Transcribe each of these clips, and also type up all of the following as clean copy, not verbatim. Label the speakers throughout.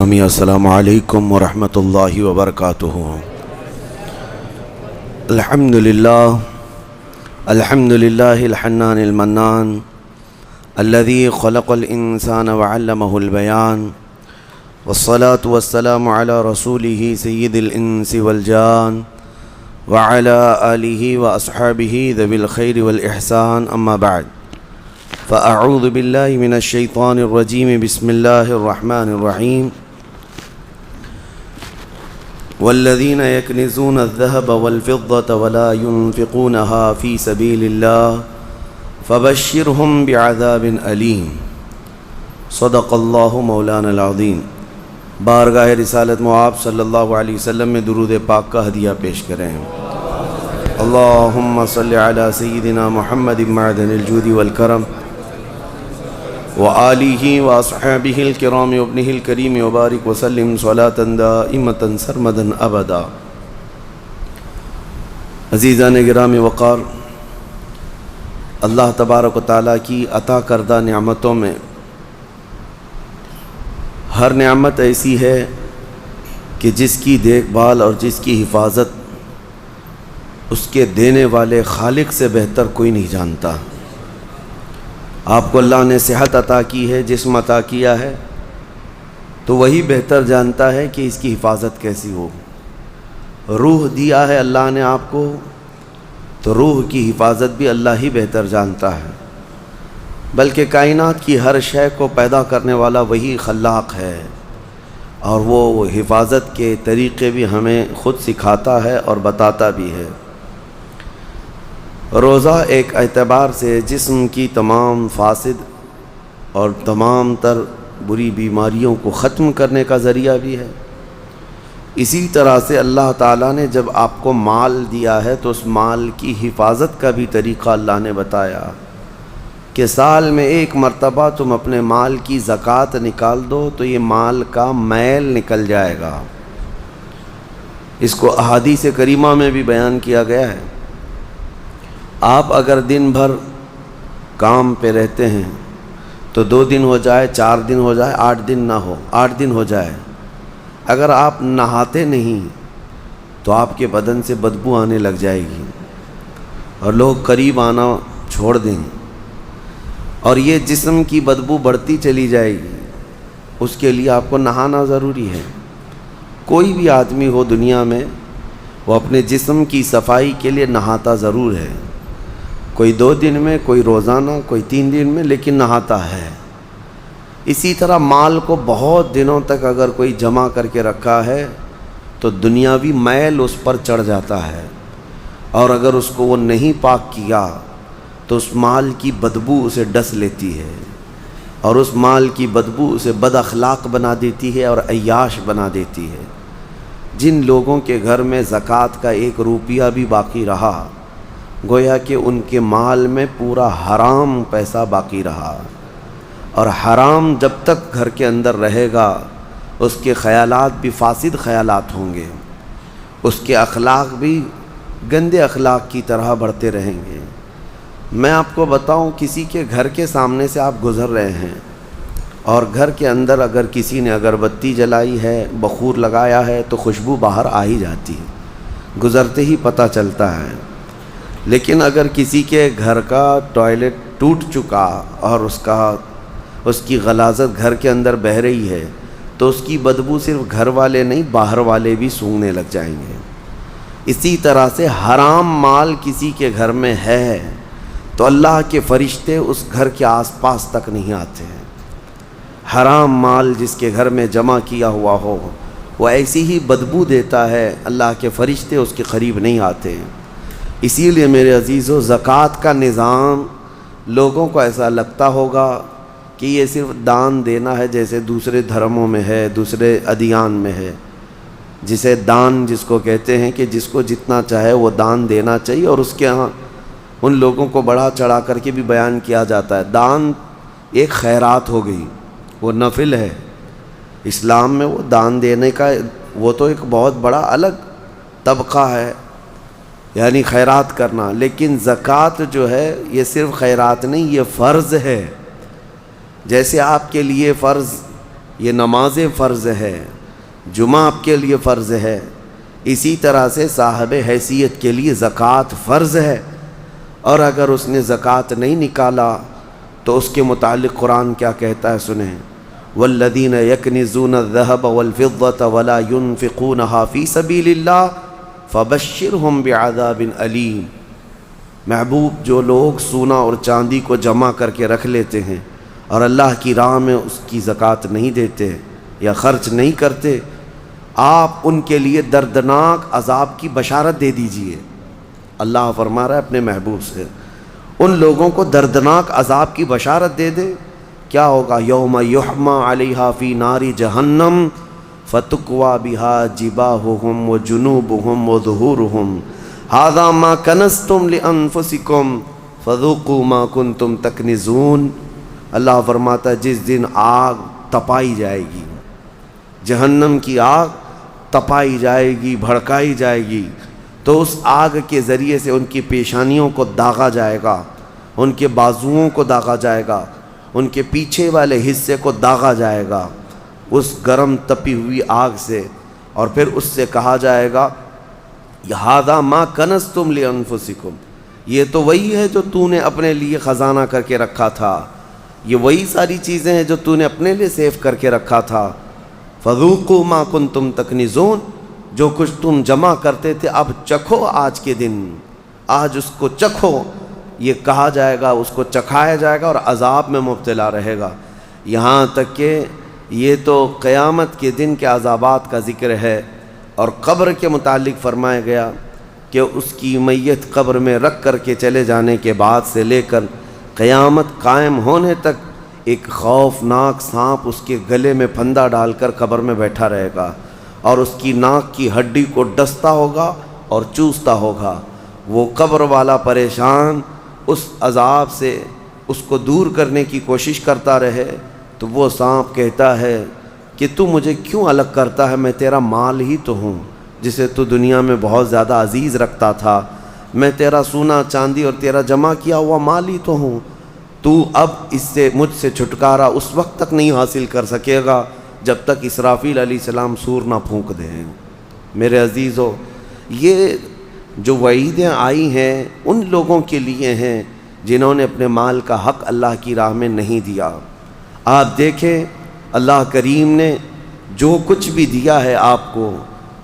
Speaker 1: السلام علیکم ورحمۃ اللہ وبرکاتہ۔ الحمد للہ الحنان المنان الذي خلق الانسان وعلمه البیان والصلاة والسلام على رسوله سید الانس والجان وعلى آلہ واصحابہ ذوی الخیر والاحسان، اما بعد فاعوذ باللہ من الشیطان الرجیم، بسم اللہ الرحمن الرحیم۔ والذین یکنزون الذهب والفضة ولا ينفقونها في سبیل اللہ فبشرهم بعذاب علیم۔ صدق اللہ مولانا العظیم۔ بارگاہ رسالت مآب صلی اللہ علیہ وسلم میں درود پاک کا ہدیہ پیش کریں۔ اللہم صل علی سیدنا محمد معدن الجود والکرم وآلہ واصحابہ الکرام وابنہ الکریم وبارک وسلم صلاۃ دائمۃ سرمدا ابدا۔ عزیزان گرام وقار، اللہ تبارک و تعالیٰ کی عطا کردہ نعمتوں میں ہر نعمت ایسی ہے کہ جس کی دیکھ بھال اور جس کی حفاظت اس کے دینے والے خالق سے بہتر کوئی نہیں جانتا۔ آپ کو اللہ نے صحت عطا کی ہے، جسم عطا کیا ہے، تو وہی بہتر جانتا ہے کہ اس کی حفاظت کیسی ہو۔ روح دیا ہے اللہ نے آپ کو، تو روح کی حفاظت بھی اللہ ہی بہتر جانتا ہے، بلکہ کائنات کی ہر شے کو پیدا کرنے والا وہی خلاق ہے، اور وہ حفاظت کے طریقے بھی ہمیں خود سکھاتا ہے اور بتاتا بھی ہے۔ روزہ ایک اعتبار سے جسم کی تمام فاسد اور تمام تر بری بیماریوں کو ختم کرنے کا ذریعہ بھی ہے۔ اسی طرح سے اللہ تعالیٰ نے جب آپ کو مال دیا ہے تو اس مال کی حفاظت کا بھی طریقہ اللہ نے بتایا کہ سال میں ایک مرتبہ تم اپنے مال کی زکوٰۃ نکال دو تو یہ مال کا میل نکل جائے گا۔ اس کو احادیث کریمہ میں بھی بیان کیا گیا ہے۔ آپ اگر دن بھر کام پہ رہتے ہیں تو 2 دن ہو جائے، 4 دن ہو جائے، 8 دن نہ ہو، 8 دن ہو جائے، اگر آپ نہاتے نہیں تو آپ کے بدن سے بدبو آنے لگ جائے گی اور لوگ قریب آنا چھوڑ دیں، اور یہ جسم کی بدبو بڑھتی چلی جائے گی۔ اس کے لیے آپ کو نہانا ضروری ہے۔ کوئی بھی آدمی ہو دنیا میں، وہ اپنے جسم کی صفائی کے لیے نہاتا ضرور ہے، کوئی 2 دن میں، کوئی روزانہ، کوئی 3 دن میں، لیکن نہاتا ہے۔ اسی طرح مال کو بہت دنوں تک اگر کوئی جمع کر کے رکھا ہے تو دنیاوی میل اس پر چڑھ جاتا ہے، اور اگر اس کو وہ نہیں پاک کیا تو اس مال کی بدبو اسے ڈس لیتی ہے، اور اس مال کی بدبو اسے بد اخلاق بنا دیتی ہے اور عیاش بنا دیتی ہے۔ جن لوگوں کے گھر میں زکوٰۃ کا 1 روپیہ بھی باقی رہا، گویا کہ ان کے مال میں پورا حرام پیسہ باقی رہا، اور حرام جب تک گھر کے اندر رہے گا اس کے خیالات بھی فاسد خیالات ہوں گے، اس کے اخلاق بھی گندے اخلاق کی طرح بڑھتے رہیں گے۔ میں آپ کو بتاؤں، کسی کے گھر کے سامنے سے آپ گزر رہے ہیں اور گھر کے اندر اگر کسی نے اگربتی جلائی ہے، بخور لگایا ہے، تو خوشبو باہر آ ہی جاتی ہے، گزرتے ہی پتہ چلتا ہے۔ لیکن اگر کسی کے گھر کا ٹوائلٹ ٹوٹ چکا اور اس کی غلاظت گھر کے اندر بہہ رہی ہے تو اس کی بدبو صرف گھر والے نہیں، باہر والے بھی سونگھنے لگ جائیں گے۔ اسی طرح سے حرام مال کسی کے گھر میں ہے تو اللہ کے فرشتے اس گھر کے آس پاس تک نہیں آتے ہیں۔ حرام مال جس کے گھر میں جمع کیا ہوا ہو وہ ایسی ہی بدبو دیتا ہے، اللہ کے فرشتے اس کے قریب نہیں آتے ہیں۔ اسی لیے میرے عزیزو، زکوٰۃ کا نظام لوگوں کو ایسا لگتا ہوگا کہ یہ صرف دان دینا ہے، جیسے دوسرے دھرموں میں ہے، دوسرے ادیان میں ہے، جسے دان جس کو کہتے ہیں کہ جس کو جتنا چاہے وہ دان دینا چاہیے، اور اس کے ہاں ان لوگوں کو بڑھا چڑھا کر کے بھی بیان کیا جاتا ہے۔ دان ایک خیرات ہو گئی، وہ نفل ہے۔ اسلام میں وہ دان دینے کا وہ تو ایک بہت بڑا الگ طبقہ ہے، یعنی خیرات کرنا، لیکن زکوٰۃ جو ہے یہ صرف خیرات نہیں، یہ فرض ہے۔ جیسے آپ کے لیے فرض یہ نماز فرض ہے، جمعہ آپ کے لیے فرض ہے، اسی طرح سے صاحب حیثیت کے لیے زکوٰۃ فرض ہے، اور اگر اس نے زکوٰۃ نہیں نکالا تو اس کے متعلق قرآن کیا کہتا ہے سنیں، والذین یکنزون الذهب والفضة ولا ينفقونها فی سبیل اللہ فبشرهم بعذاب علیم۔ محبوب، جو لوگ سونا اور چاندی کو جمع کر کے رکھ لیتے ہیں اور اللہ کی راہ میں اس کی زکوٰۃ نہیں دیتے یا خرچ نہیں کرتے، آپ ان کے لیے دردناک عذاب کی بشارت دے دیجئے۔ اللہ فرما رہا ہے اپنے محبوب سے، ان لوگوں کو دردناک عذاب کی بشارت دے دے۔ کیا ہوگا؟ یوم یحمى علیہا فی نار جہنم فتکوی بہا جباہہم وجنوبہم وظہورہم ھذا ما کنزتم لانفسکم فذوقوا ما کنتم تکنزون۔ اللہ فرماتا ہے جس دن آگ تپائی جائے گی، جہنم کی آگ تپائی جائے گی، بھڑکائی جائے گی، تو اس آگ کے ذریعے سے ان کی پیشانیوں کو داغا جائے گا، ان کے بازوؤں کو داغا جائے گا، ان کے پیچھے والے حصے کو داغا جائے گا اس گرم تپی ہوئی آگ سے، اور پھر اس سے کہا جائے گا ھذا ما کنزتم لانفسکم، یہ تو وہی ہے جو تو نے اپنے لیے خزانہ کر کے رکھا تھا، یہ وہی ساری چیزیں ہیں جو تو نے اپنے لیے سیف کر کے رکھا تھا، فذوقوا ما کنتم تکنزون، جو کچھ تم جمع کرتے تھے اب چکھو آج کے دن، آج اس کو چکھو، یہ کہا جائے گا، اس کو چکھایا جائے گا اور عذاب میں مبتلا رہے گا۔ یہاں تک کہ یہ تو قیامت کے دن کے عذابات کا ذکر ہے، اور قبر کے متعلق فرمایا گیا کہ اس کی میت قبر میں رکھ کر کے چلے جانے کے بعد سے لے کر قیامت قائم ہونے تک ایک خوفناک سانپ اس کے گلے میں پھندا ڈال کر قبر میں بیٹھا رہے گا، اور اس کی ناک کی ہڈی کو ڈستا ہوگا اور چوستا ہوگا۔ وہ قبر والا پریشان اس عذاب سے اس کو دور کرنے کی کوشش کرتا رہے، تو وہ سانپ کہتا ہے کہ تو مجھے کیوں الگ کرتا ہے، میں تیرا مال ہی تو ہوں جسے تو دنیا میں بہت زیادہ عزیز رکھتا تھا، میں تیرا سونا چاندی اور تیرا جمع کیا ہوا مال ہی تو ہوں، تو اب اس سے مجھ سے چھٹکارا اس وقت تک نہیں حاصل کر سکے گا جب تک اسرافیل علیہ السلام سور نہ پھونک دیں۔ میرے عزیزو، یہ جو وعیدیں آئی ہیں ان لوگوں کے لیے ہیں جنہوں نے اپنے مال کا حق اللہ کی راہ میں نہیں دیا۔ آپ دیکھیں اللہ کریم نے جو کچھ بھی دیا ہے آپ کو،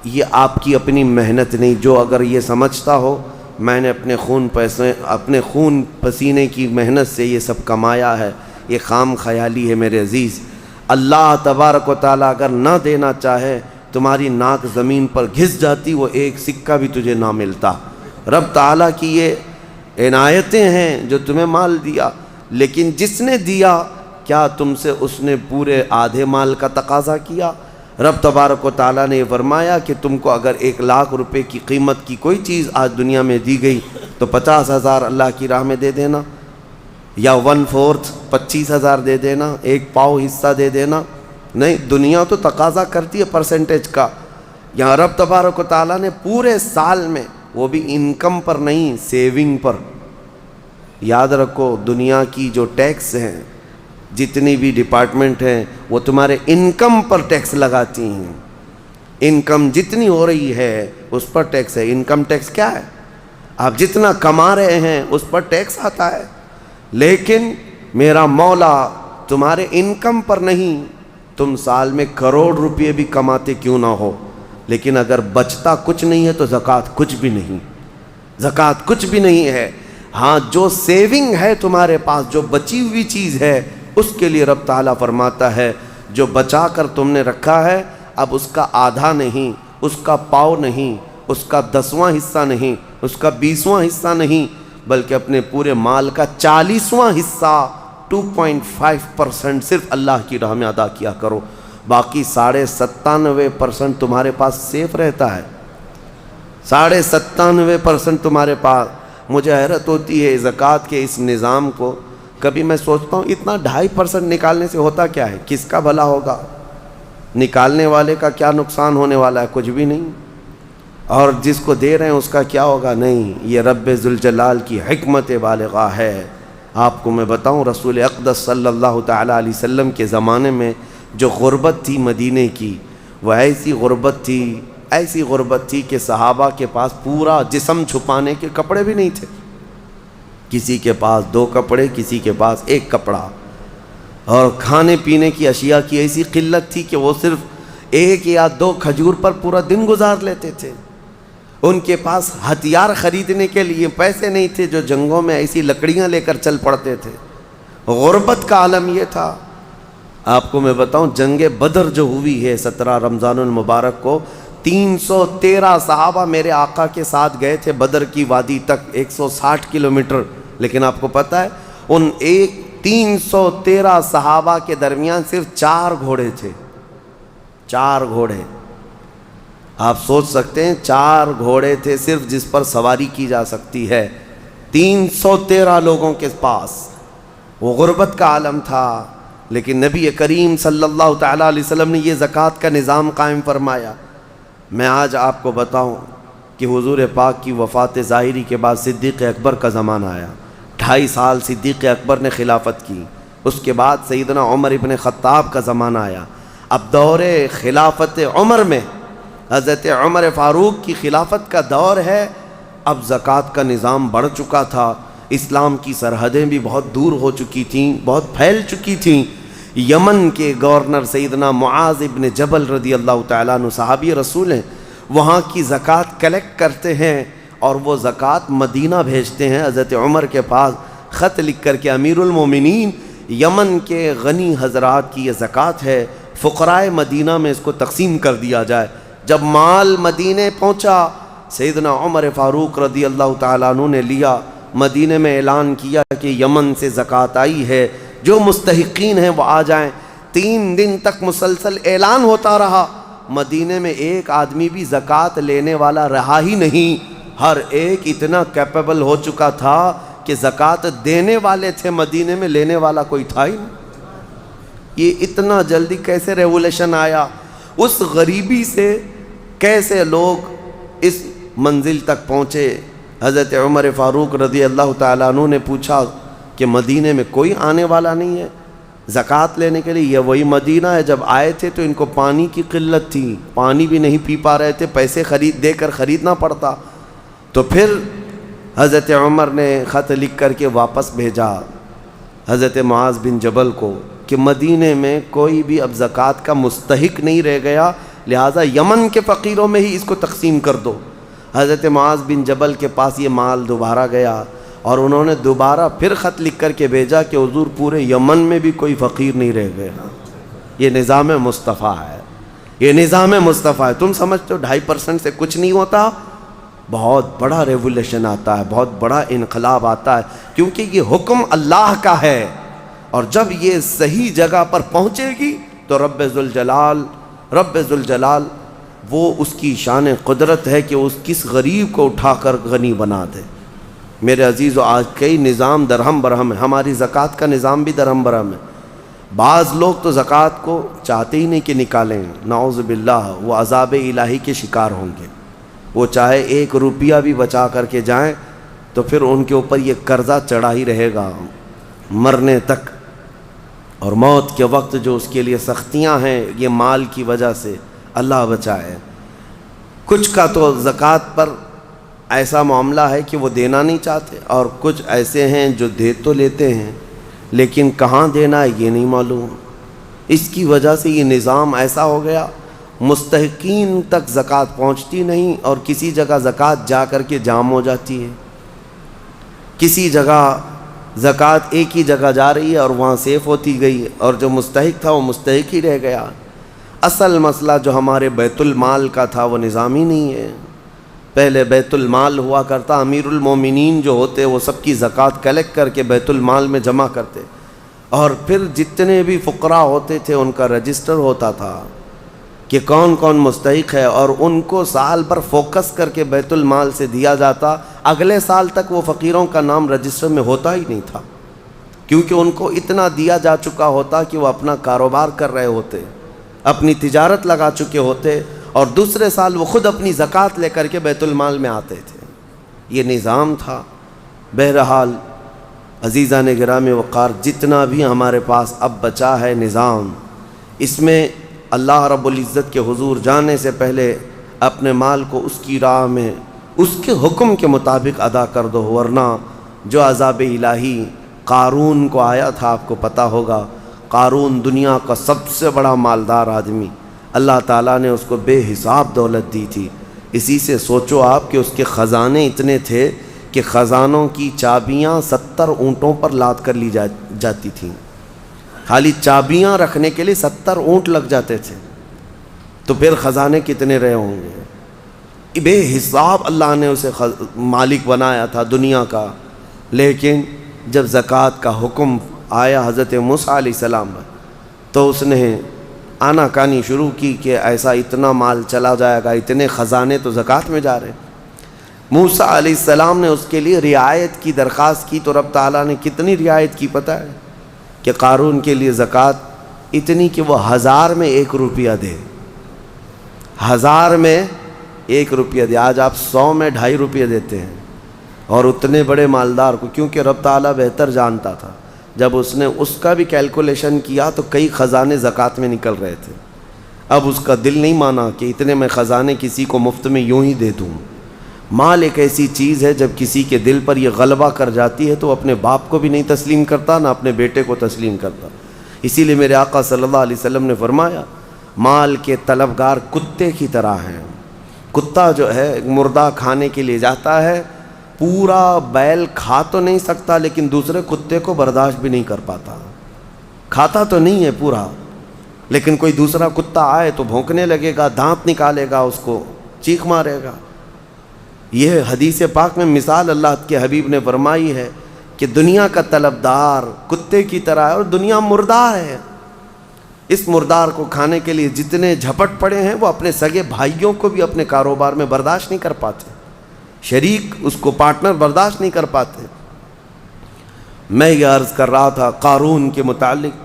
Speaker 1: یہ آپ کی اپنی محنت نہیں، جو اگر یہ سمجھتا ہو میں نے اپنے خون پسینے کی محنت سے یہ سب کمایا ہے، یہ خام خیالی ہے میرے عزیز۔ اللہ تبارک و تعالیٰ اگر نہ دینا چاہے، تمہاری ناک زمین پر گھس جاتی، وہ ایک سکہ بھی تجھے نہ ملتا۔ رب تعالیٰ کی یہ عنایتیں ہیں جو تمہیں مال دیا، لیکن جس نے دیا کیا تم سے اس نے پورے آدھے مال کا تقاضا کیا؟ رب تبارک و تعالیٰ نے یہ فرمایا کہ تم کو اگر 1,00,000 روپے کی قیمت کی کوئی چیز آج دنیا میں دی گئی تو 50,000 اللہ کی راہ میں دے دینا، یا 1/4 25,000 دے دینا، 1 پاؤ حصہ دے دینا۔ نہیں، دنیا تو تقاضا کرتی ہے پرسنٹیج کا، یہاں رب تبارک و تعالیٰ نے پورے سال میں، وہ بھی انکم پر نہیں، سیونگ پر۔ یاد رکھو دنیا کی جو ٹیکس ہیں، جتنی بھی ڈپارٹمنٹ ہیں، وہ تمہارے انکم پر ٹیکس لگاتی ہیں۔ انکم جتنی ہو رہی ہے اس پر ٹیکس ہے۔ انکم ٹیکس کیا ہے؟ آپ جتنا کما رہے ہیں اس پر ٹیکس آتا ہے، لیکن میرا مولا تمہارے انکم پر نہیں۔ تم سال میں کروڑ روپے بھی کماتے کیوں نہ ہو، لیکن اگر بچتا کچھ نہیں ہے تو زکوٰۃ کچھ بھی نہیں، زکوٰۃ کچھ بھی نہیں ہے۔ ہاں، جو سیونگ ہے تمہارے پاس، جو بچی ہوئی چیز ہے، اس کے لیے رب تعالیٰ فرماتا ہے جو بچا کر تم نے رکھا ہے، اب اس کا آدھا نہیں، اس کا پاؤ نہیں، اس کا 10واں حصہ نہیں، اس کا 20واں حصہ نہیں، بلکہ اپنے پورے مال کا 40واں حصہ 2.5% صرف اللہ کی راہ میں ادا کیا کرو۔ باقی 97.5% تمہارے پاس سیف رہتا ہے، 97.5% تمہارے پاس۔ مجھے حیرت ہوتی ہے زکوٰۃ کے اس نظام کو، کبھی میں سوچتا ہوں اتنا 2.5% نکالنے سے ہوتا کیا ہے؟ کس کا بھلا ہوگا؟ نکالنے والے کا کیا نقصان ہونے والا ہے؟ کچھ بھی نہیں۔ اور جس کو دے رہے ہیں اس کا کیا ہوگا؟ نہیں۔ یہ رب ذوالجلال کی حکمت بالغہ ہے۔ آپ کو میں بتاؤں، رسول اقدس صلی اللہ تعالیٰ علیہ وسلم کے زمانے میں جو غربت تھی مدینے کی وہ ایسی غربت تھی کہ صحابہ کے پاس پورا جسم چھپانے کے کپڑے بھی نہیں تھے. کسی کے پاس 2 کپڑے، کسی کے پاس 1 کپڑا. اور کھانے پینے کی اشیاء کی ایسی قلت تھی کہ وہ صرف 1 یا 2 کھجور پر پورا دن گزار لیتے تھے. ان کے پاس ہتھیار خریدنے کے لیے پیسے نہیں تھے جو جنگوں میں ایسی لکڑیاں لے کر چل پڑتے تھے. غربت کا عالم یہ تھا. آپ کو میں بتاؤں، جنگ بدر جو ہوئی ہے 17 رمضان المبارک کو، 313 صحابہ میرے آقا کے ساتھ گئے تھے بدر کی وادی تک، 160 کلومیٹر. لیکن آپ کو پتہ ہے ان 313 صحابہ کے درمیان صرف 4 گھوڑے تھے. 4 گھوڑے. آپ سوچ سکتے ہیں 4 گھوڑے تھے صرف جس پر سواری کی جا سکتی ہے 313 لوگوں کے پاس. وہ غربت کا عالم تھا. لیکن نبی کریم صلی اللہ تعالیٰ علیہ وسلم نے یہ زکوٰۃ کا نظام قائم فرمایا. میں آج آپ کو بتاؤں کہ حضور پاک کی وفات ظاہری کے بعد صدیق اکبر کا زمانہ آیا. 2.5 سال صدیق اکبر نے خلافت کی. اس کے بعد سیدنا عمر ابن خطاب کا زمانہ آیا. اب دور خلافت عمر میں حضرت عمر فاروق کی خلافت کا دور ہے. اب زکوٰۃ کا نظام بڑھ چکا تھا. اسلام کی سرحدیں بھی بہت دور ہو چکی تھیں، بہت پھیل چکی تھیں. یمن کے گورنر سیدنا معاذ ابن جبل رضی اللہ تعالیٰ عنہ صحابی رسول ہیں، وہاں کی زکوٰۃ کلیکٹ کرتے ہیں اور وہ زکوٰۃ مدینہ بھیجتے ہیں حضرت عمر کے پاس خط لکھ کر کے، امیر المومنین یمن کے غنی حضرات کی یہ زکوٰۃ ہے، فقراء مدینہ میں اس کو تقسیم کر دیا جائے. جب مال مدینے پہنچا سیدنا عمر فاروق رضی اللہ تعالیٰ عنہ نے لیا، مدینے میں اعلان کیا کہ یمن سے زکوٰۃ آئی ہے، جو مستحقین ہیں وہ آ جائیں. 3 دن تک مسلسل اعلان ہوتا رہا. مدینے میں ایک آدمی بھی زکوٰۃ لینے والا رہا ہی نہیں. ہر ایک اتنا کیپیبل ہو چکا تھا کہ زکوٰۃ دینے والے تھے، مدینے میں لینے والا کوئی تھا ہی نہیں. یہ اتنا جلدی کیسے ریولیشن آیا؟ اس غریبی سے کیسے لوگ اس منزل تک پہنچے؟ حضرت عمر فاروق رضی اللہ تعالیٰ عنہ نے پوچھا کہ مدینے میں کوئی آنے والا نہیں ہے زکوٰۃ لینے کے لیے؟ یہ وہی مدینہ ہے جب آئے تھے تو ان کو پانی کی قلت تھی، پانی بھی نہیں پی پا رہے تھے، پیسے دے کر خریدنا پڑتا. تو پھر حضرت عمر نے خط لکھ کر کے واپس بھیجا حضرت معاذ بن جبل کو کہ مدینے میں کوئی بھی اب زکوٰۃ کا مستحق نہیں رہ گیا، لہٰذا یمن کے فقیروں میں ہی اس کو تقسیم کر دو. حضرت معاذ بن جبل کے پاس یہ مال دوبارہ گیا اور انہوں نے دوبارہ پھر خط لکھ کر کے بھیجا کہ حضور پورے یمن میں بھی کوئی فقیر نہیں رہ گیا. یہ نظام مصطفیٰ ہے، یہ نظام مصطفیٰ ہے. تم سمجھتے ہو 2.5% سے کچھ نہیں ہوتا؟ بہت بڑا ریولیشن آتا ہے، بہت بڑا انقلاب آتا ہے، کیونکہ یہ حکم اللہ کا ہے. اور جب یہ صحیح جگہ پر پہنچے گی تو رب ذوالجلال وہ اس کی شان قدرت ہے کہ اس کس غریب کو اٹھا کر غنی بنا دے. میرے عزیزو، آج کئی نظام درہم برہم ہے. ہماری زکوٰۃ کا نظام بھی درہم برہم ہے. بعض لوگ تو زکوٰۃ کو چاہتے ہی نہیں کہ نکالیں، نعوذ باللہ، وہ عذاب الہی کے شکار ہوں گے. وہ چاہے 1 روپیہ بھی بچا کر کے جائیں تو پھر ان کے اوپر یہ قرضہ چڑھا ہی رہے گا مرنے تک. اور موت کے وقت جو اس کے لیے سختیاں ہیں یہ مال کی وجہ سے، اللہ بچائے. کچھ کا تو زکوٰۃ پر ایسا معاملہ ہے کہ وہ دینا نہیں چاہتے، اور کچھ ایسے ہیں جو دے تو لیتے ہیں لیکن کہاں دینا ہے یہ نہیں معلوم. اس کی وجہ سے یہ نظام ایسا ہو گیا، مستحقین تک زکوٰۃ پہنچتی نہیں، اور کسی جگہ زکوٰۃ جا کر کے جام ہو جاتی ہے. کسی جگہ زکوٰۃ ایک ہی جگہ جا رہی ہے اور وہاں سیف ہوتی گئی، اور جو مستحق تھا وہ مستحق ہی رہ گیا. اصل مسئلہ جو ہمارے بیت المال کا تھا وہ نظام ہی نہیں ہے. پہلے بیت المال ہوا کرتا، امیر المومنین جو ہوتے وہ سب کی زکوٰۃ کلیکٹ کر کے بیت المال میں جمع کرتے، اور پھر جتنے بھی فقراء ہوتے تھے ان کا رجسٹر ہوتا تھا کہ کون کون مستحق ہے، اور ان کو سال بھر فوکس کر کے بیت المال سے دیا جاتا. اگلے سال تک وہ فقیروں کا نام رجسٹر میں ہوتا ہی نہیں تھا، کیونکہ ان کو اتنا دیا جا چکا ہوتا کہ وہ اپنا کاروبار کر رہے ہوتے، اپنی تجارت لگا چکے ہوتے، اور دوسرے سال وہ خود اپنی زکوٰۃ لے کر کے بیت المال میں آتے تھے. یہ نظام تھا. بہرحال عزیزان گرامی وقار، جتنا بھی ہمارے پاس اب بچا ہے نظام، اس میں اللہ رب العزت کے حضور جانے سے پہلے اپنے مال کو اس کی راہ میں اس کے حکم کے مطابق ادا کر دو، ورنہ جو عذاب الہی قارون کو آیا تھا، آپ کو پتہ ہوگا قارون دنیا کا سب سے بڑا مالدار آدمی، اللہ تعالیٰ نے اس کو بے حساب دولت دی تھی۔ اسی سے سوچو آپ کہ اس کے خزانے اتنے تھے کہ خزانوں کی چابیاں 70 اونٹوں پر لاد کر لی جاتی تھیں، خالی چابیاں رکھنے کے لیے 70 اونٹ لگ جاتے تھے، تو پھر خزانے کتنے رہے ہوں گے؟ بے حساب اللہ نے اسے مالک بنایا تھا دنیا کا۔ لیکن جب زکوٰۃ کا حکم آیا حضرت موسیٰ علیہ السلام تو اس نے آنا کانی شروع کی کہ ایسا اتنا مال چلا جائے گا، اتنے خزانے تو زکوٰۃ میں جا رہے۔ موسیٰ علیہ السلام نے اس کے لیے رعایت کی درخواست کی، تو رب تعالیٰ نے کتنی رعایت کی پتہ ہے؟ کہ قارون کے لیے زکوٰۃ اتنی کہ وہ 1000 میں 1 روپیہ دے، 1000 میں 1 روپیہ دے۔ آج آپ 100 میں 2.5 روپیہ دیتے ہیں، اور اتنے بڑے مالدار کو، کیونکہ رب تعالیٰ بہتر جانتا تھا، جب اس نے اس کا بھی کیلکولیشن کیا تو کئی خزانے زکوٰۃ میں نکل رہے تھے۔ اب اس کا دل نہیں مانا کہ اتنے میں خزانے کسی کو مفت میں یوں ہی دے دوں۔ مال ایک ایسی چیز ہے جب کسی کے دل پر یہ غلبہ کر جاتی ہے تو اپنے باپ کو بھی نہیں تسلیم کرتا، نہ اپنے بیٹے کو تسلیم کرتا۔ اسی لیے میرے آقا صلی اللہ علیہ وسلم نے فرمایا مال کے طلبگار کتے کی طرح ہیں۔ کتا جو ہے مردہ کھانے کے لیے جاتا ہے، پورا بیل کھا تو نہیں سکتا لیکن دوسرے کتے کو برداشت بھی نہیں کر پاتا، کھاتا تو نہیں ہے پورا، لیکن کوئی دوسرا کتا آئے تو بھونکنے لگے گا، دانت نکالے گا، اس کو چیخ مارے گا۔ یہ حدیث پاک میں مثال اللہ کے حبیب نے فرمائی ہے کہ دنیا کا طلبدار کتے کی طرح ہے، اور دنیا مردار ہے۔ اس مردار کو کھانے کے لیے جتنے جھپٹ پڑے ہیں وہ اپنے سگے بھائیوں کو بھی اپنے کاروبار میں برداشت نہیں کر پاتے، شریک اس کو پارٹنر برداشت نہیں کر پاتے۔ میں یہ عرض کر رہا تھا قارون کے متعلق،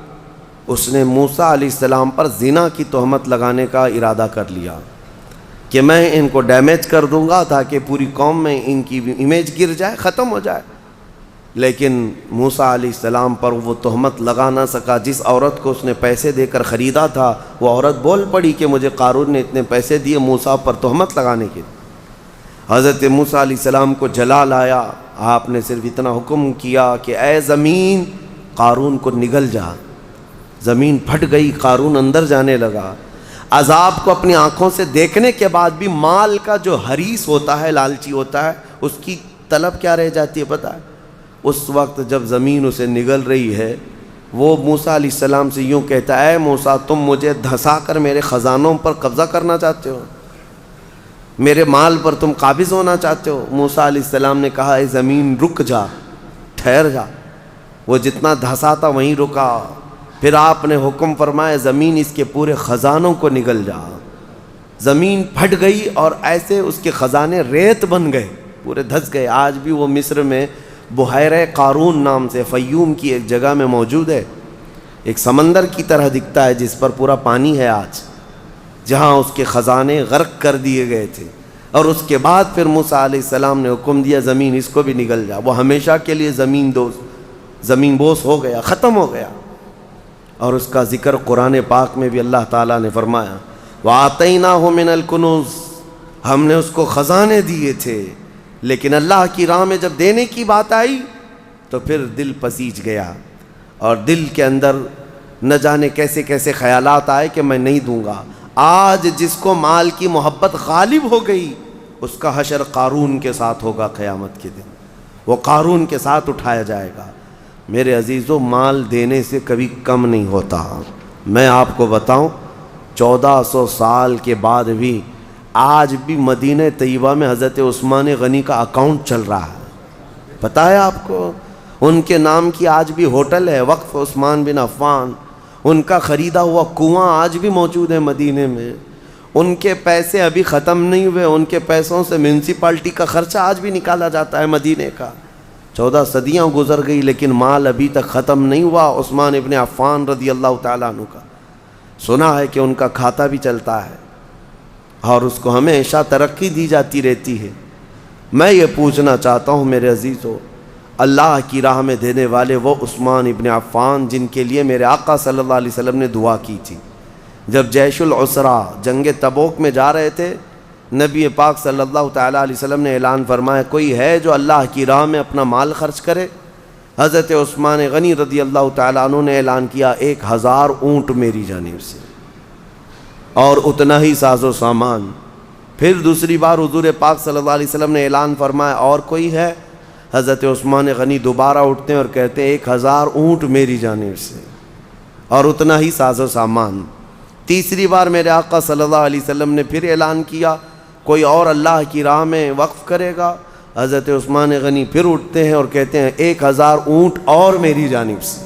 Speaker 1: اس نے موسیٰ علیہ السلام پر زنا کی تہمت لگانے کا ارادہ کر لیا کہ میں ان کو ڈیمیج کر دوں گا تاکہ پوری قوم میں ان کی امیج گر جائے، ختم ہو جائے۔ لیکن موسیٰ علیہ السلام پر وہ تہمت لگا نہ سکا۔ جس عورت کو اس نے پیسے دے کر خریدا تھا وہ عورت بول پڑی کہ مجھے قارون نے اتنے پیسے دیے موسیٰ پر تہمت لگانے کے لیے۔ حضرت موسیٰ علیہ السلام کو جلال آیا، آپ نے صرف اتنا حکم کیا کہ اے زمین قارون کو نگل جا۔ زمین پھٹ گئی، قارون اندر جانے لگا۔ عذاب کو اپنی آنکھوں سے دیکھنے کے بعد بھی مال کا جو حریص ہوتا ہے، لالچی ہوتا ہے، اس کی طلب کیا رہ جاتی ہے پتہ ہے؟ اس وقت جب زمین اسے نگل رہی ہے وہ موسیٰ علیہ السلام سے یوں کہتا ہے، اے موسیٰ تم مجھے دھسا کر میرے خزانوں پر قبضہ کرنا چاہتے ہو، میرے مال پر تم قابض ہونا چاہتے ہو؟ موسیٰ علیہ السلام نے کہا اے زمین رک جا، ٹھہر جا۔ وہ جتنا دھسا تھا وہیں رکا۔ پھر آپ نے حکم فرمایا زمین اس کے پورے خزانوں کو نگل جا۔ زمین پھٹ گئی اور ایسے اس کے خزانے ریت بن گئے، پورے دھس گئے۔ آج بھی وہ مصر میں بحیرہ قارون نام سے فیوم کی ایک جگہ میں موجود ہے، ایک سمندر کی طرح دکھتا ہے جس پر پورا پانی ہے آج، جہاں اس کے خزانے غرق کر دیے گئے تھے۔ اور اس کے بعد پھر موسیٰ علیہ السلام نے حکم دیا زمین اس کو بھی نگل جا۔ وہ ہمیشہ کے لیے زمین بوس ہو گیا، ختم ہو گیا۔ اور اس کا ذکر قرآن پاک میں بھی اللہ تعالیٰ نے فرمایا وَآتَيْنَاهُ مِنَ الْكُنُوزِ، ہم نے اس کو خزانے دیے تھے، لیکن اللہ کی راہ میں جب دینے کی بات آئی تو پھر دل پسیج گیا، اور دل کے اندر نہ جانے کیسے کیسے خیالات آئے کہ میں نہیں دوں گا۔ آج جس کو مال کی محبت غالب ہو گئی اس کا حشر قارون کے ساتھ ہوگا قیامت کے دن، وہ قارون کے ساتھ اٹھایا جائے گا۔ میرے عزیزو، مال دینے سے کبھی کم نہیں ہوتا۔ میں آپ کو بتاؤں 1400 سال کے بعد بھی آج بھی مدینہ طیبہ میں حضرت عثمان غنی کا اکاؤنٹ چل رہا ہے، پتہ ہے آپ کو؟ ان کے نام کی آج بھی ہوٹل ہے، وقف عثمان بن عفان، ان کا خریدا ہوا کنواں آج بھی موجود ہے مدینے میں۔ ان کے پیسے ابھی ختم نہیں ہوئے، ان کے پیسوں سے میونسپلٹی کا خرچہ آج بھی نکالا جاتا ہے مدینے کا۔ 14 صدیاں گزر گئی لیکن مال ابھی تک ختم نہیں ہوا عثمان ابن عفان رضی اللہ تعالیٰ عنہ کا۔ سنا ہے کہ ان کا کھاتا بھی چلتا ہے اور اس کو ہمیشہ ترقی دی جاتی رہتی ہے۔ میں یہ پوچھنا چاہتا ہوں میرے عزیزو، اللہ کی راہ میں دینے والے وہ عثمان ابن عفان جن کے لیے میرے آقا صلی اللہ علیہ وسلم نے دعا کی تھی، جب جیش العسرہ جنگ تبوک میں جا رہے تھے، نبی پاک صلی اللہ تعالیٰ علیہ وسلم نے اعلان فرمایا کوئی ہے جو اللہ کی راہ میں اپنا مال خرچ کرے؟ حضرت عثمان غنی رضی اللہ تعالیٰ عنہ نے اعلان کیا 1000 اونٹ میری جانب سے اور اتنا ہی ساز و سامان۔ پھر دوسری بار حضور پاک صلی اللہ علیہ وسلم نے اعلان فرمایا اور کوئی ہے؟ حضرت عثمان غنی دوبارہ اٹھتے ہیں اور کہتے ہیں 1000 اونٹ میری جانب سے اور اتنا ہی ساز و سامان۔ تیسری بار میرے آقا صلی اللہ علیہ وسلم نے پھر اعلان کیا کوئی اور اللہ کی راہ میں وقف کرے گا؟ حضرت عثمان غنی پھر اٹھتے ہیں اور کہتے ہیں 1000 اونٹ اور میری جانب سے۔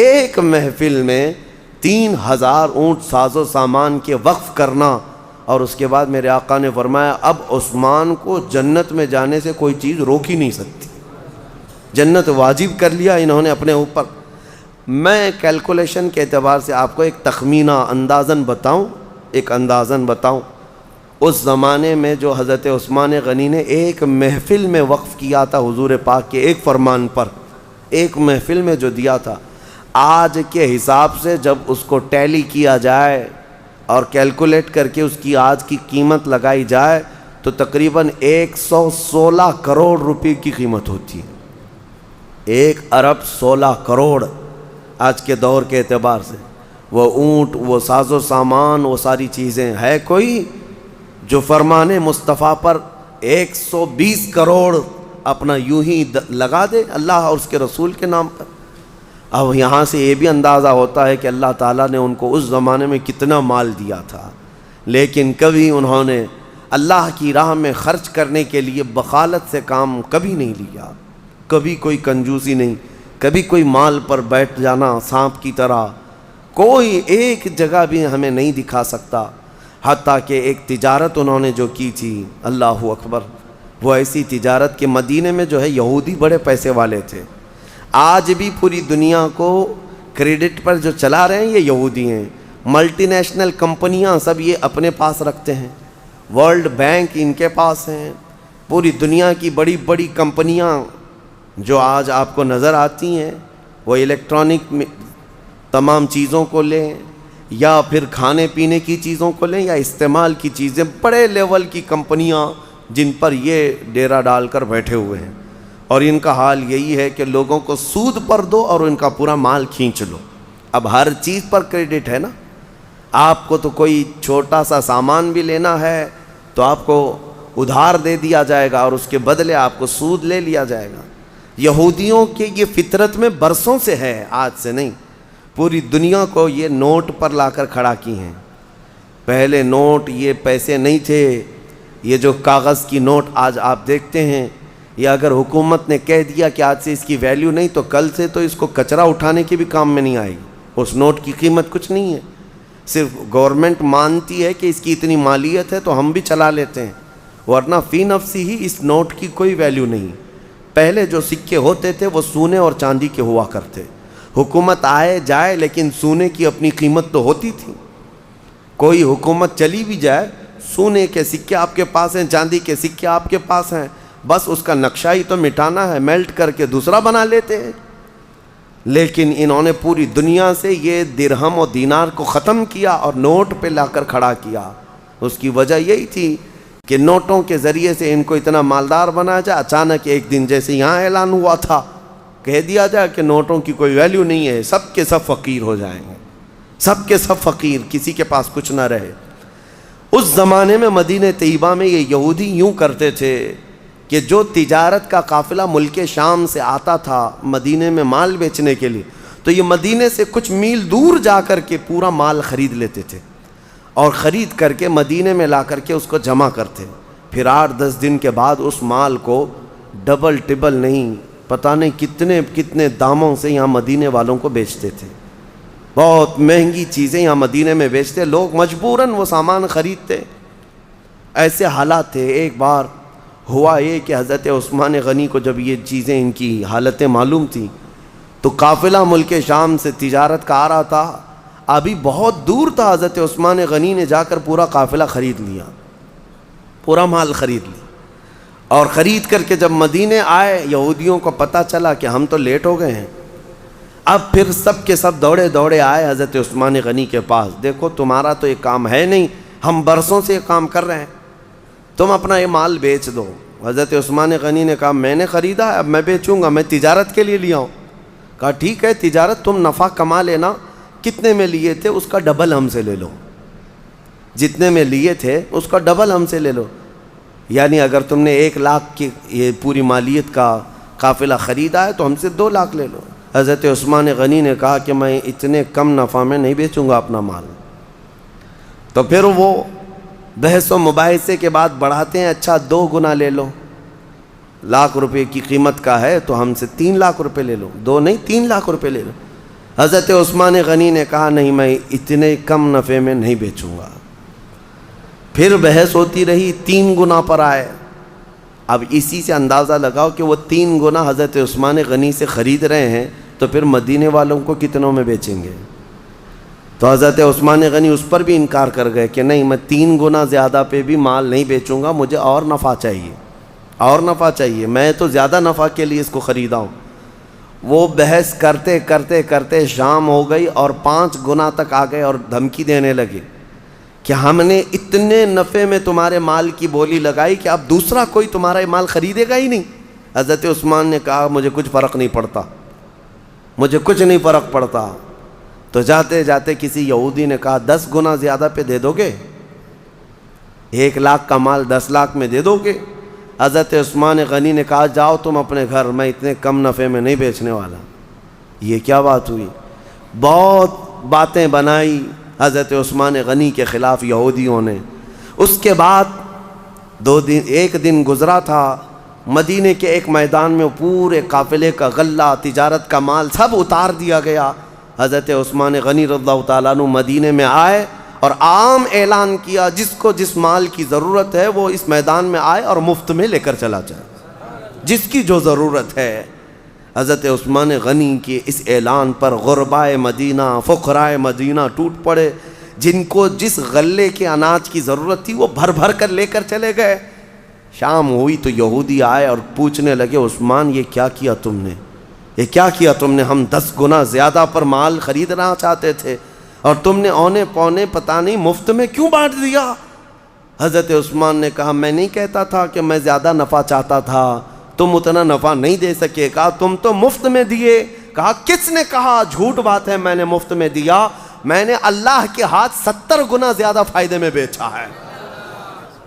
Speaker 1: ایک محفل میں 3000 اونٹ ساز و سامان کے وقف کرنا، اور اس کے بعد میرے آقا نے فرمایا اب عثمان کو جنت میں جانے سے کوئی چیز روک ہی نہیں سکتی، جنت واجب کر لیا انہوں نے اپنے اوپر۔ میں کیلکولیشن کے اعتبار سے آپ کو ایک تخمینہ اندازاً بتاؤں، اس زمانے میں جو حضرت عثمان غنی نے ایک محفل میں وقف کیا تھا حضور پاک کے ایک فرمان پر، ایک محفل میں جو دیا تھا، آج کے حساب سے جب اس کو ٹیلی کیا جائے اور کیلکولیٹ کر کے اس کی آج کی قیمت لگائی جائے تو تقریباً 116 کروڑ روپے کی قیمت ہوتی ہے۔ 1 ارب 16 کروڑ آج کے دور کے اعتبار سے۔ وہ اونٹ، وہ ساز و سامان، وہ ساری چیزیں، ہے کوئی جو فرمان مصطفیٰ پر 120 کروڑ اپنا یوں ہی لگا دے اللہ اور اس کے رسول کے نام پر؟ اب یہاں سے یہ بھی اندازہ ہوتا ہے کہ اللہ تعالیٰ نے ان کو اس زمانے میں کتنا مال دیا تھا، لیکن کبھی انہوں نے اللہ کی راہ میں خرچ کرنے کے لیے بخالت سے کام کبھی نہیں لیا، کبھی کوئی کنجوسی نہیں، کبھی کوئی مال پر بیٹھ جانا سانپ کی طرح، کوئی ایک جگہ بھی ہمیں نہیں دکھا سکتا۔ حتیٰ کہ ایک تجارت انہوں نے جو کی تھی، اللہ اکبر، وہ ایسی تجارت کہ مدینے میں جو ہے یہودی بڑے پیسے والے تھے۔ آج بھی پوری دنیا کو کریڈٹ پر جو چلا رہے ہیں یہ یہودی ہیں، ملٹی نیشنل کمپنیاں سب یہ اپنے پاس رکھتے ہیں، ورلڈ بینک ان کے پاس ہیں، پوری دنیا کی بڑی بڑی کمپنیاں جو آج آپ کو نظر آتی ہیں، وہ الیکٹرانک تمام چیزوں کو لیں یا پھر کھانے پینے کی چیزوں کو لیں یا استعمال کی چیزیں، بڑے لیول کی کمپنیاں جن پر یہ ڈیرا ڈال کر بیٹھے ہوئے ہیں، اور ان کا حال یہی ہے کہ لوگوں کو سود پر دو اور ان کا پورا مال کھینچ لو۔ اب ہر چیز پر کریڈٹ ہے نا، آپ کو تو کوئی چھوٹا سا سامان بھی لینا ہے تو آپ کو ادھار دے دیا جائے گا اور اس کے بدلے آپ کو سود لے لیا جائے گا۔ یہودیوں کے یہ فطرت میں برسوں سے ہے، آج سے نہیں، پوری دنیا کو یہ نوٹ پر لا کر کھڑا کی ہیں۔ پہلے نوٹ یہ پیسے نہیں تھے، یہ جو کاغذ کی نوٹ آج آپ دیکھتے ہیں، یہ اگر حکومت نے کہہ دیا کہ آج سے اس کی ویلیو نہیں تو کل سے تو اس کو کچرا اٹھانے کی بھی کام میں نہیں آئے گی، اس نوٹ کی قیمت کچھ نہیں ہے، صرف گورنمنٹ مانتی ہے کہ اس کی اتنی مالیت ہے تو ہم بھی چلا لیتے ہیں، ورنہ فی نفسی ہی اس نوٹ کی کوئی ویلیو نہیں۔ پہلے جو سکے ہوتے تھے وہ سونے اور چاندی کے ہوا کرتے، حکومت آئے جائے لیکن سونے کی اپنی قیمت تو ہوتی تھی، کوئی حکومت چلی بھی جائے سونے کے سکے آپ کے پاس ہیں، چاندی کے سکے آپ کے پاس ہیں، بس اس کا نقشہ ہی تو مٹانا ہے، میلٹ کر کے دوسرا بنا لیتے ہیں۔ لیکن انہوں نے پوری دنیا سے یہ درہم و دینار کو ختم کیا اور نوٹ پہ لا کر کھڑا کیا۔ اس کی وجہ یہی تھی کہ نوٹوں کے ذریعے سے ان کو اتنا مالدار بنایا جائے۔ اچانک ایک دن جیسے یہاں اعلان ہوا تھا، کہہ دیا جائے کہ نوٹوں کی کوئی ویلیو نہیں ہے، سب کے سب فقیر ہو جائیں گے، سب کے سب فقیر، کسی کے پاس کچھ نہ رہے۔ اس زمانے میں مدینہ طیبہ میں یہ یہودی یوں کرتے تھے کہ جو تجارت کا قافلہ ملک شام سے آتا تھا مدینے میں مال بیچنے کے لیے، تو یہ مدینے سے کچھ میل دور جا کر کے پورا مال خرید لیتے تھے اور خرید کر کے مدینے میں لا کر کے اس کو جمع کرتے، پھر 8-10 دن کے بعد اس مال کو ڈبل ٹبل نہیں، پتہ نہیں کتنے داموں سے یہاں مدینے والوں کو بیچتے تھے، بہت مہنگی چیزیں یہاں مدینے میں بیچتے، لوگ مجبوراً وہ سامان خریدتے۔ ایسے حالات تھے۔ ایک بار ہوا یہ کہ حضرت عثمان غنی کو جب یہ چیزیں ان کی حالتیں معلوم تھیں تو قافلہ ملک شام سے تجارت کا آ رہا تھا، ابھی بہت دور تھا، حضرت عثمان غنی نے جا کر پورا قافلہ خرید لیا، پورا مال خرید لیا، اور خرید کر کے جب مدینے آئے یہودیوں کو پتہ چلا کہ ہم تو لیٹ ہو گئے ہیں، اب پھر سب کے سب دوڑے دوڑے آئے حضرت عثمان غنی کے پاس. دیکھو تمہارا تو یہ کام ہے نہیں, ہم برسوں سے یہ کام کر رہے ہیں, تم اپنا یہ مال بیچ دو. حضرت عثمان غنی نے کہا میں نے خریدا ہے, اب میں بیچوں گا, میں تجارت کے لیے لیا ہوں. کہا ٹھیک ہے تجارت, تم نفع کما لینا, کتنے میں لیے تھے اس کا ڈبل ہم سے لے لو, جتنے میں لیے تھے اس کا ڈبل ہم سے لے لو. یعنی اگر تم نے 1 لاکھ کی یہ پوری مالیت کا قافلہ خریدا ہے تو ہم سے 2 لاکھ لے لو. حضرت عثمان غنی نے کہا کہ میں اتنے کم نفع میں نہیں بیچوں گا اپنا مال. تو پھر وہ بحث و مباحثے کے بعد بڑھاتے ہیں, اچھا 2 گنا لے لو, 1 لاکھ روپے کی قیمت کا ہے تو ہم سے 3 لاکھ روپے لے لو, 2 نہیں 3 لاکھ روپے لے لو. حضرت عثمان غنی نے کہا نہیں میں اتنے کم نفع میں نہیں بیچوں گا. پھر بحث ہوتی رہی, 3 گنا پر آئے. اب اسی سے اندازہ لگاؤ کہ وہ 3 گنا حضرت عثمان غنی سے خرید رہے ہیں تو پھر مدینے والوں کو کتنوں میں بیچیں گے. تو حضرت عثمان غنی اس پر بھی انکار کر گئے کہ نہیں میں 3 گنا زیادہ پہ بھی مال نہیں بیچوں گا, مجھے اور نفع چاہیے, اور نفع چاہیے, میں تو زیادہ نفع کے لیے اس کو خریدا ہوں. وہ بحث کرتے کرتے کرتے شام ہو گئی اور 5 گنا تک آ گئے اور دھمکی دینے لگے کہ ہم نے اتنے نفع میں تمہارے مال کی بولی لگائی کہ اب دوسرا کوئی تمہارا مال خریدے گا ہی نہیں. حضرت عثمان نے کہا مجھے کچھ فرق نہیں پڑتا, مجھے کچھ نہیں فرق پڑتا. تو جاتے جاتے کسی یہودی نے کہا 10 گنا زیادہ پہ دے دو گے, 1 لاکھ کا مال 10 لاکھ میں دے دو گے. حضرت عثمان غنی نے کہا جاؤ تم اپنے گھر, میں اتنے کم نفع میں نہیں بیچنے والا. یہ کیا بات ہوئی؟ بہت باتیں بنائی حضرت عثمان غنی کے خلاف یہودیوں نے. اس کے بعد 1 دن گزرا تھا, مدینے کے ایک میدان میں پورے قافلے کا غلہ, تجارت کا مال سب اتار دیا گیا. حضرت عثمان غنی رضی اللہ تعالیٰ عنہ مدینے میں آئے اور عام اعلان کیا جس کو جس مال کی ضرورت ہے وہ اس میدان میں آئے اور مفت میں لے کر چلا جائے, جس کی جو ضرورت ہے. حضرت عثمان غنی کے اس اعلان پر غربائے مدینہ, فقرائے مدینہ ٹوٹ پڑے. جن کو جس غلے کے اناج کی ضرورت تھی وہ بھر بھر کر لے کر چلے گئے. شام ہوئی تو یہودی آئے اور پوچھنے لگے عثمان یہ کیا کیا تم نے, یہ کیا کیا تم نے؟ ہم 10 گنا زیادہ پر مال خریدنا چاہتے تھے اور تم نے اونے پونے پتہ نہیں مفت میں کیوں بانٹ دیا. حضرت عثمان نے کہا میں نہیں کہتا تھا کہ میں زیادہ نفع چاہتا تھا, تم اتنا نفع نہیں دے سکے. کہا تم تو مفت میں دیے. کہا کس نے کہا؟ جھوٹ بات ہے, میں نے مفت میں دیا, میں نے اللہ کے ہاتھ 70 گنا زیادہ فائدے میں بیچا ہے,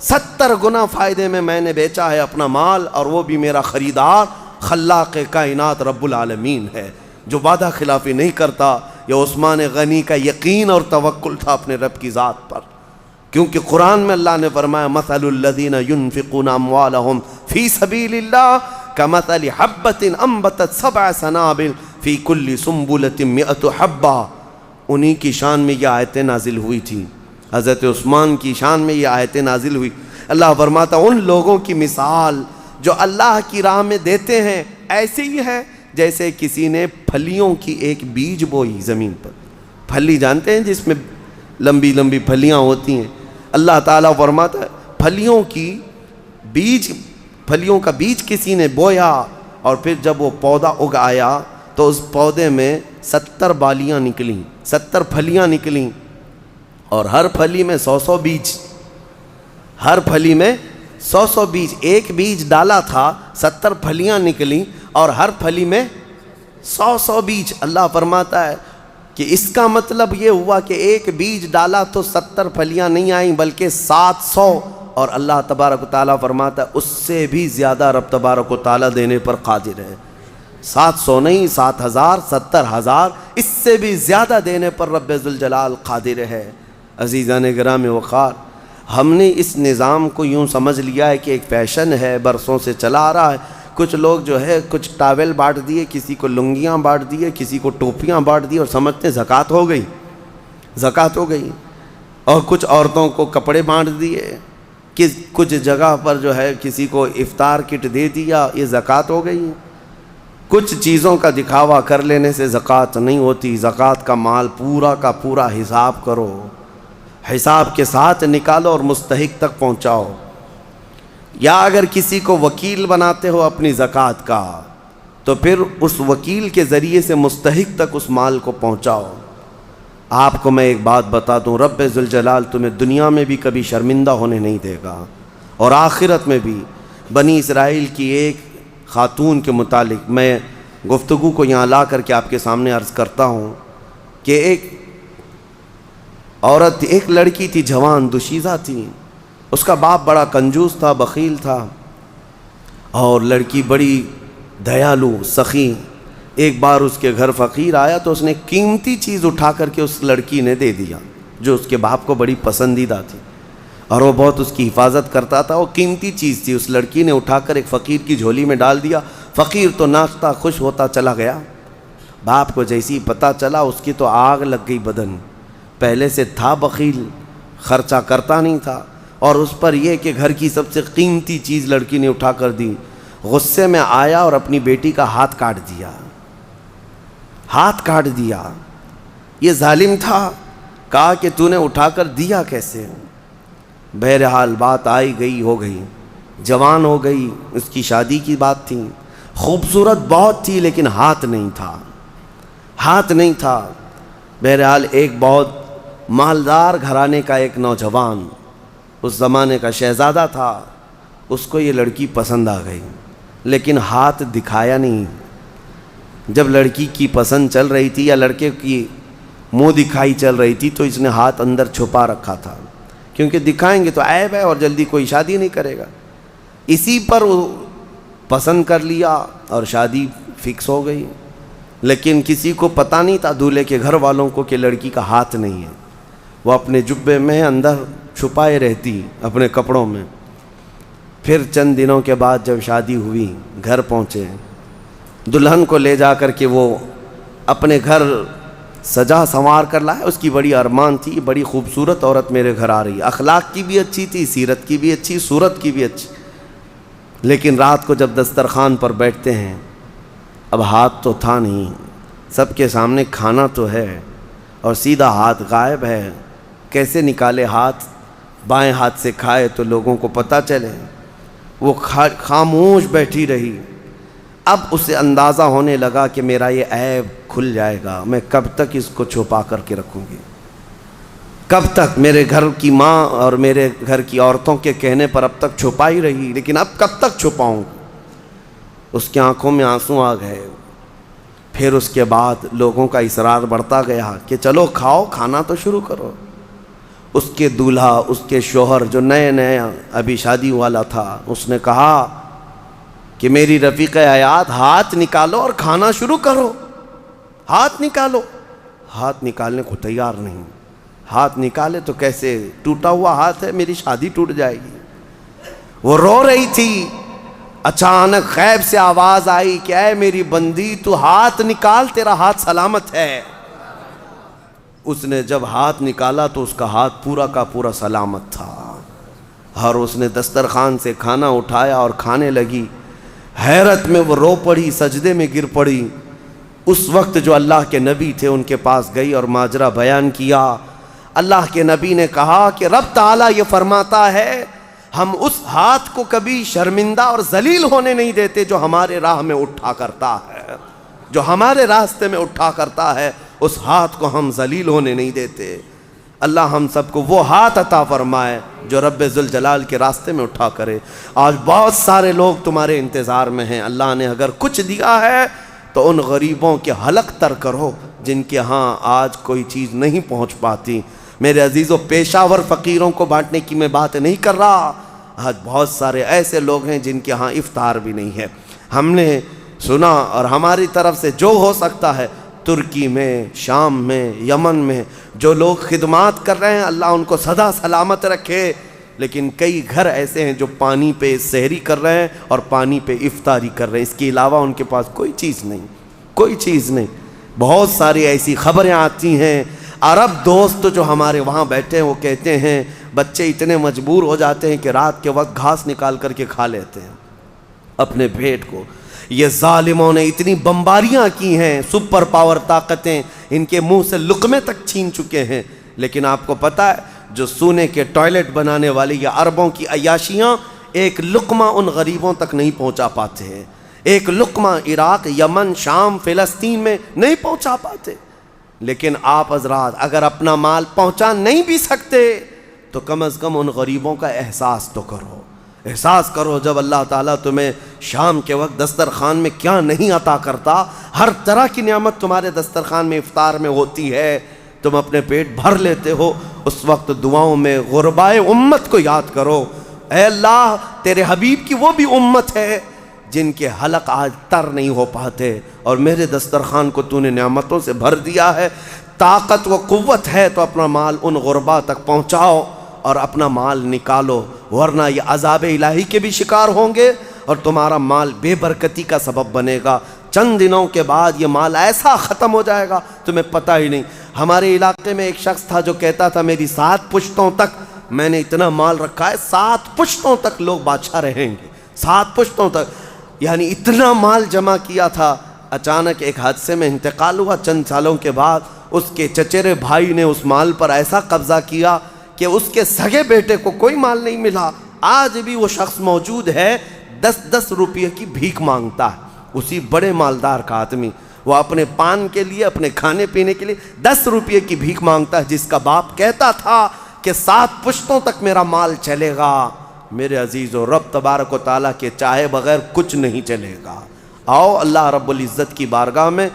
Speaker 1: 70 گنا فائدے میں نے بیچا ہے اپنا مال, اور وہ بھی میرا خریدار خلاق کائنات رب العالمین ہے جو وعدہ خلافی نہیں کرتا. یہ عثمان غنی کا یقین اور توکل تھا اپنے رب کی ذات پر, کیونکہ قرآن میں اللہ نے فرمایا مثل الذین ينفقون اموالهم فی سبیل اللہ کمثل حبۃ انبتت 7 سنابل فی کل سنبلۃ 100 حبہ. انہی کی شان میں یہ آیتیں نازل ہوئی تھیں, حضرت عثمان کی شان میں یہ آیتیں نازل ہوئی. اللہ فرماتا ان لوگوں کی مثال جو اللہ کی راہ میں دیتے ہیں ایسے ہی ہے جیسے کسی نے پھلیوں کی ایک بیج بوئی زمین پر. پھلی جانتے ہیں جس میں لمبی لمبی پھلیاں ہوتی ہیں. اللہ تعالیٰ فرماتا ہے پھلیوں کا بیج کسی نے بویا اور پھر جب وہ پودا اگ آیا تو اس پودے میں 70 بالیاں نکلیں, 70 پھلیاں نکلیں, اور ہر پھلی میں 100 بیج, ہر پھلی میں 100 بیج. ایک بیج ڈالا تھا, 70 پھلیاں نکلیں اور ہر پھلی میں 100 بیج. اللہ فرماتا ہے کہ اس کا مطلب یہ ہوا کہ ایک بیج ڈالا تو 70 پھلیاں نہیں آئیں بلکہ 700, اور اللہ تبارک و تعالیٰ فرماتا ہے اس سے بھی زیادہ رب تبارک و تعالیٰ دینے پر قادر ہے. 700 نہیں, 7000, 70,000, اس سے بھی زیادہ دینے پر رب ذوالجلال قادر ہے. عزیزان گرامی وقار, ہم نے اس نظام کو یوں سمجھ لیا ہے کہ ایک فیشن ہے, برسوں سے چلا آ رہا ہے. کچھ لوگ جو ہے کچھ ٹاول بانٹ دیے, کسی کو لنگیاں بانٹ دیے, کسی کو ٹوپیاں بانٹ دی اور سمجھتے زکوٰۃ ہو گئی, زکوٰۃ ہو گئی. اور کچھ عورتوں کو کپڑے بانٹ دیے, کچھ جگہ پر جو ہے کسی کو افطار کٹ دے دیا, یہ زکوٰۃ ہو گئی. کچھ چیزوں کا دکھاوا کر لینے سے زکوٰۃ نہیں ہوتی. زکوٰۃ کا مال پورا کا پورا حساب کرو, حساب کے ساتھ نکالو اور مستحق تک پہنچاؤ. یا اگر کسی کو وکیل بناتے ہو اپنی زکوٰۃ کا تو پھر اس وکیل کے ذریعے سے مستحق تک اس مال کو پہنچاؤ۔ آپ کو میں ایک بات بتا دوں، رب ذوالجلال تمہیں دنیا میں بھی کبھی شرمندہ ہونے نہیں دے گا، اور آخرت میں بھی۔ بنی اسرائیل کی ایک خاتون کے متعلق میں گفتگو کو یہاں لا کر کے آپ کے سامنے عرض کرتا ہوں کہ ایک عورت، ایک لڑکی تھی، جوان دوشیزہ تھی، اس کا باپ بڑا کنجوس تھا، بخیل تھا، اور لڑکی بڑی دیالو سخی۔ ایک بار اس کے گھر فقیر آیا تو اس نے قیمتی چیز اٹھا کر کے اس لڑکی نے دے دیا جو اس کے باپ کو بڑی پسندیدہ تھی، اور وہ بہت اس کی حفاظت کرتا تھا۔ وہ قیمتی چیز تھی، اس لڑکی نے اٹھا کر ایک فقیر کی جھولی میں ڈال دیا۔ فقیر تو ناچتا خوش ہوتا چلا گیا۔ باپ کو جیسی پتہ چلا، اس کی تو آگ لگ گئی بدن۔ پہلے سے تھا بخیل، خرچہ کرتا نہیں تھا، اور اس پر یہ کہ گھر کی سب سے قیمتی چیز لڑکی نے اٹھا کر دی۔ غصے میں آیا اور اپنی بیٹی کا ہاتھ کاٹ دیا، ہاتھ کاٹ دیا۔ یہ ظالم تھا، کہا کہ تو نے اٹھا کر دیا کیسے؟ بہرحال بات آئی گئی ہو گئی، جوان ہو گئی، اس کی شادی کی بات تھی، خوبصورت بہت تھی، لیکن ہاتھ نہیں تھا، ہاتھ نہیں تھا۔ بہرحال ایک بہت مالدار گھرانے کا ایک نوجوان، اس زمانے کا شہزادہ تھا، اس کو یہ لڑکی پسند آ گئی، لیکن ہاتھ دکھایا نہیں۔ جب لڑکی کی پسند چل رہی تھی یا لڑکے کی منہ دکھائی چل رہی تھی تو اس نے ہاتھ اندر چھپا رکھا تھا، کیونکہ دکھائیں گے تو عیب ہے اور جلدی کوئی شادی نہیں کرے گا۔ اسی پر وہ پسند کر لیا اور شادی فکس ہو گئی، لیکن کسی کو پتہ نہیں تھا، دولہے کے گھر والوں کو، کہ لڑکی کا ہاتھ نہیں ہے۔ وہ اپنے جبے میں اندر چھپائے رہتی اپنے کپڑوں میں۔ پھر چند دنوں کے بعد جب شادی ہوئی، گھر پہنچے، دلہن کو لے جا کر کے وہ اپنے گھر سجا سنوار کر لائے۔ اس کی بڑی ارمان تھی، بڑی خوبصورت عورت میرے گھر آ رہی، اخلاق کی بھی اچھی تھی، سیرت کی بھی اچھی، صورت کی بھی اچھی۔ لیکن رات کو جب دسترخوان پر بیٹھتے ہیں، اب ہاتھ تو تھا نہیں، سب کے سامنے کھانا تو ہے، اور سیدھا ہاتھ غائب ہے۔ کیسے نکالے ہاتھ؟ بائیں ہاتھ سے کھائے تو لوگوں کو پتہ چلے۔ وہ خاموش بیٹھی رہی۔ اب اسے اندازہ ہونے لگا کہ میرا یہ عیب کھل جائے گا، میں کب تک اس کو چھپا کر کے رکھوں گی؟ کب تک؟ میرے گھر کی ماں اور میرے گھر کی عورتوں کے کہنے پر اب تک چھپا ہی رہی، لیکن اب کب تک چھپاؤں؟ اس کی آنکھوں میں آنسو آ گئے۔ پھر اس کے بعد لوگوں کا اصرار بڑھتا گیا کہ چلو کھاؤ، کھانا تو شروع کرو۔ اس کے دولہا، اس کے شوہر جو نئے نئے ابھی شادی والا تھا، اس نے کہا کہ میری رفیق حیات، ہاتھ نکالو اور کھانا شروع کرو، ہاتھ نکالو۔ ہاتھ نکالنے کو تیار نہیں۔ ہاتھ نکالے تو کیسے؟ ٹوٹا ہوا ہاتھ ہے، میری شادی ٹوٹ جائے گی۔ وہ رو رہی تھی۔ اچانک غیب سے آواز آئی کہ اے میری بندی، تو ہاتھ نکال، تیرا ہاتھ سلامت ہے۔ اس نے جب ہاتھ نکالا تو اس کا ہاتھ پورا کا پورا سلامت تھا، اور اس نے دسترخوان سے کھانا اٹھایا اور کھانے لگی۔ حیرت میں وہ رو پڑی، سجدے میں گر پڑی۔ اس وقت جو اللہ کے نبی تھے ان کے پاس گئی اور ماجرا بیان کیا۔ اللہ کے نبی نے کہا کہ رب تعالیٰ یہ فرماتا ہے، ہم اس ہاتھ کو کبھی شرمندہ اور ذلیل ہونے نہیں دیتے جو ہمارے راہ میں اٹھا کرتا ہے، جو ہمارے راستے میں اٹھا کرتا ہے، اس ہاتھ کو ہم ذلیل ہونے نہیں دیتے۔ اللہ ہم سب کو وہ ہاتھ عطا فرمائے جو رب ذوالجلال کے راستے میں اٹھا کرے۔ آج بہت سارے لوگ تمہارے انتظار میں ہیں، اللہ نے اگر کچھ دیا ہے تو ان غریبوں کے حلق تر کرو جن کے ہاں آج کوئی چیز نہیں پہنچ پاتی۔ میرے عزیزوں، پیشہ ور فقیروں کو بانٹنے کی میں بات نہیں کر رہا، آج بہت سارے ایسے لوگ ہیں جن کے ہاں افطار بھی نہیں ہے۔ ہم نے سنا اور ہماری طرف سے جو ہو سکتا ہے، ترکی میں، شام میں، یمن میں جو لوگ خدمات کر رہے ہیں، اللہ ان کو سدا سلامت رکھے۔ لیکن کئی گھر ایسے ہیں جو پانی پہ سحری کر رہے ہیں اور پانی پہ افطاری کر رہے ہیں، اس کے علاوہ ان کے پاس کوئی چیز نہیں، کوئی چیز نہیں۔ بہت ساری ایسی خبریں آتی ہیں۔ عرب دوست جو ہمارے وہاں بیٹھے ہیں وہ کہتے ہیں بچے اتنے مجبور ہو جاتے ہیں کہ رات کے وقت گھاس نکال کر کے کھا لیتے ہیں اپنے پیٹ کو۔ یہ ظالموں نے اتنی بمباریاں کی ہیں، سپر پاور طاقتیں ان کے منہ سے لقمے تک چھین چکے ہیں، لیکن آپ کو پتہ ہے جو سونے کے ٹوائلٹ بنانے والی یا عربوں کی عیاشیاں ایک لقمہ ان غریبوں تک نہیں پہنچا پاتے ہیں۔ ایک لقمہ عراق، یمن، شام، فلسطین میں نہیں پہنچا پاتے، لیکن آپ حضرات اگر اپنا مال پہنچا نہیں بھی سکتے تو کم از کم ان غریبوں کا احساس تو کرو، احساس کرو جب اللہ تعالیٰ تمہیں شام کے وقت دسترخوان میں کیا نہیں عطا کرتا، ہر طرح کی نعمت تمہارے دسترخوان میں افطار میں ہوتی ہے، تم اپنے پیٹ بھر لیتے ہو، اس وقت دعاؤں میں غربائے امت کو یاد کرو، اے اللہ تیرے حبیب کی وہ بھی امت ہے جن کے حلق آج تر نہیں ہو پاتے، اور میرے دسترخوان کو تو نے نعمتوں سے بھر دیا ہے، طاقت و قوت ہے تو اپنا مال ان غربا تک پہنچاؤ اور اپنا مال نکالو، ورنہ یہ عذاب الہی کے بھی شکار ہوں گے اور تمہارا مال بے برکتی کا سبب بنے گا۔ چند دنوں کے بعد یہ مال ایسا ختم ہو جائے گا تمہیں پتہ ہی نہیں۔ ہمارے علاقے میں ایک شخص تھا جو کہتا تھا میری 7 پشتوں تک میں نے اتنا مال رکھا ہے، 7 پشتوں تک لوگ بادشاہ رہیں گے، 7 پشتوں تک، یعنی اتنا مال جمع کیا تھا۔ اچانک ایک حادثے میں انتقال ہوا، چند سالوں کے بعد اس کے چچیرے بھائی نے اس مال پر ایسا قبضہ کیا کہ اس کے سگے بیٹے کو کوئی مال نہیں ملا۔ آج بھی وہ شخص موجود ہے، 10-10 روپے کی بھیک مانگتا ہے، اسی بڑے مالدار کا آدمی، وہ اپنے پان کے لیے، اپنے کھانے پینے کے لیے 10 روپے کی بھیک مانگتا ہے، جس کا باپ کہتا تھا کہ 7 پشتوں تک میرا مال چلے گا۔ میرے عزیزو، رب تبارک و تعالیٰ کے چاہے بغیر کچھ نہیں چلے گا۔ آؤ اللہ رب العزت کی بارگاہ میں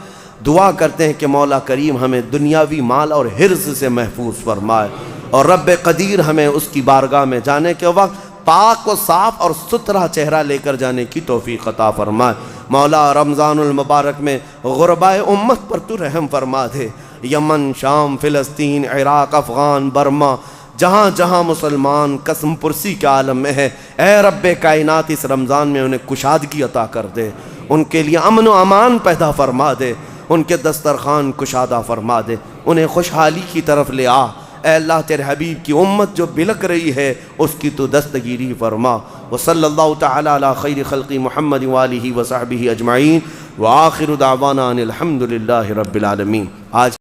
Speaker 1: دعا کرتے ہیں کہ مولا کریم ہمیں دنیاوی مال اور حرص سے محفوظ فرمائے، اور رب قدیر ہمیں اس کی بارگاہ میں جانے کے وقت پاک و صاف اور ستھرا چہرہ لے کر جانے کی توفیق عطا فرمائے۔ مولا رمضان المبارک میں غربائے امت پر تو رحم فرما دے، یمن، شام، فلسطین، عراق، افغان، برما، جہاں جہاں مسلمان قسم پرسی کے عالم میں ہے، اے رب کائنات اس رمضان میں انہیں کشادگی عطا کر دے، ان کے لیے امن و امان پیدا فرما دے، ان کے دسترخوان کشادہ فرما دے، انہیں خوشحالی کی طرف لے آ۔ اے اللہ تیرے حبیب کی امت جو بلک رہی ہے اس کی تو دستگیری فرما۔ وصلی اللہ تعالی علی خیر خلق محمد وآلہ وصحبہ اجمعین، وآخر دعوانا ان الحمد للہ رب العالمین۔ آج